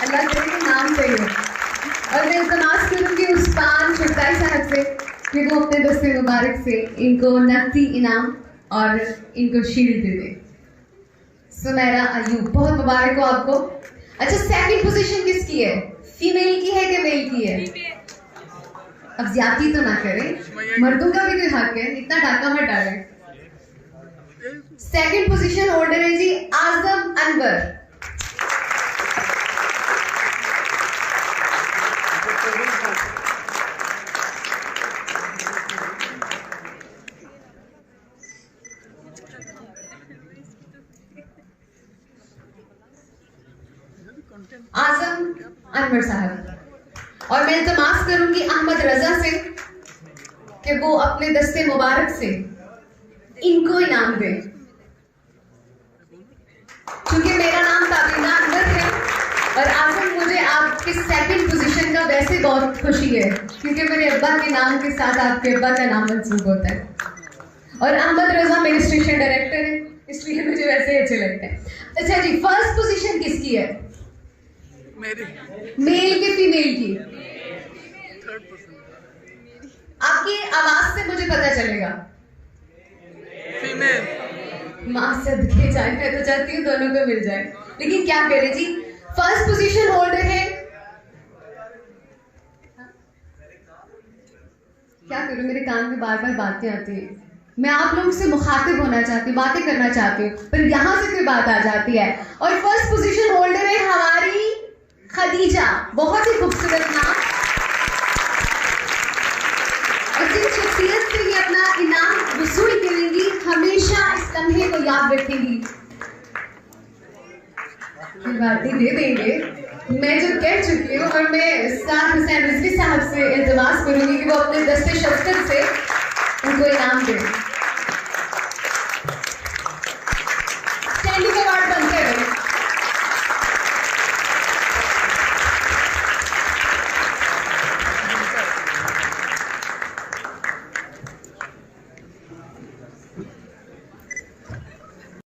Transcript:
अल्लाह करे कि नाम सही हो। और मैं इल्तमास करूँगी उस्मान शुक्ताई साहब से कि वो अपने दस्ते मुबारक से इनको नकदी इनाम और इनको शील्ड दे दे। सुनैरा अयूब, बहुत मुबारक हो आपको। अच्छा, सेकंड पोजीशन किसकी है? फीमेल की है कि मेल की है? अब ज्यादती तो ना करें, मर्दों का भी कोई हक है, इतना डाका मत डालें। सेकंड पोजीशन होल्डर है जी आजम अनवर। आजम अनवर साहब, और मैं इल्तमास करूंगी अहमद रजा से कि वो अपने दस्ते मुबारक से इनको इनाम दें। क्योंकि मेरा नाम ताबीना अनवर है और आजम, मुझे आपके सेकंड पोजीशन का वैसे बहुत खुशी है क्योंकि मेरे अब्बा के नाम के साथ आपके अब्बा का नाम मंसूब होता है और अहमद रजा मेरे स्टेशन डायरेक्टर है, इसलिए मुझे वैसे अच्छे लगते हैं। अच्छा जी, फर्स्ट पोजीशन किसकी है? मेल की फीमेल की? आपकी आवाज से मुझे पता चलेगा। फीमेल। मां सदके जाए, मैं तो चाहती हूँ दोनों को मिल जाए, लेकिन क्या करें जी। फर्स्ट पोजीशन होल्डर है, क्या करूं, मेरे कान में बार बार बातें आती हैं। मैं आप लोगों से मुखातिब होना चाहती हूँ, बातें करना चाहती हूँ, पर यहाँ से कोई बात आ जाती है। और फर्स्ट पोजीशन होल्डर है हमारी खदीजा, बहुत ही खूबसूरत नाम, और जिस शख्सियत से ये अपना इनाम वसूल करेंगी हमेशा इस लम्हे को याद रखेंगी। बातें दे देंगे, मैं जो कह चुकी हूँ, और मैं साद हुसैन रिजवी साहब से इल्तमास करूंगी कि वो अपने दस्ते शफ़क़त से उनको इनाम दें।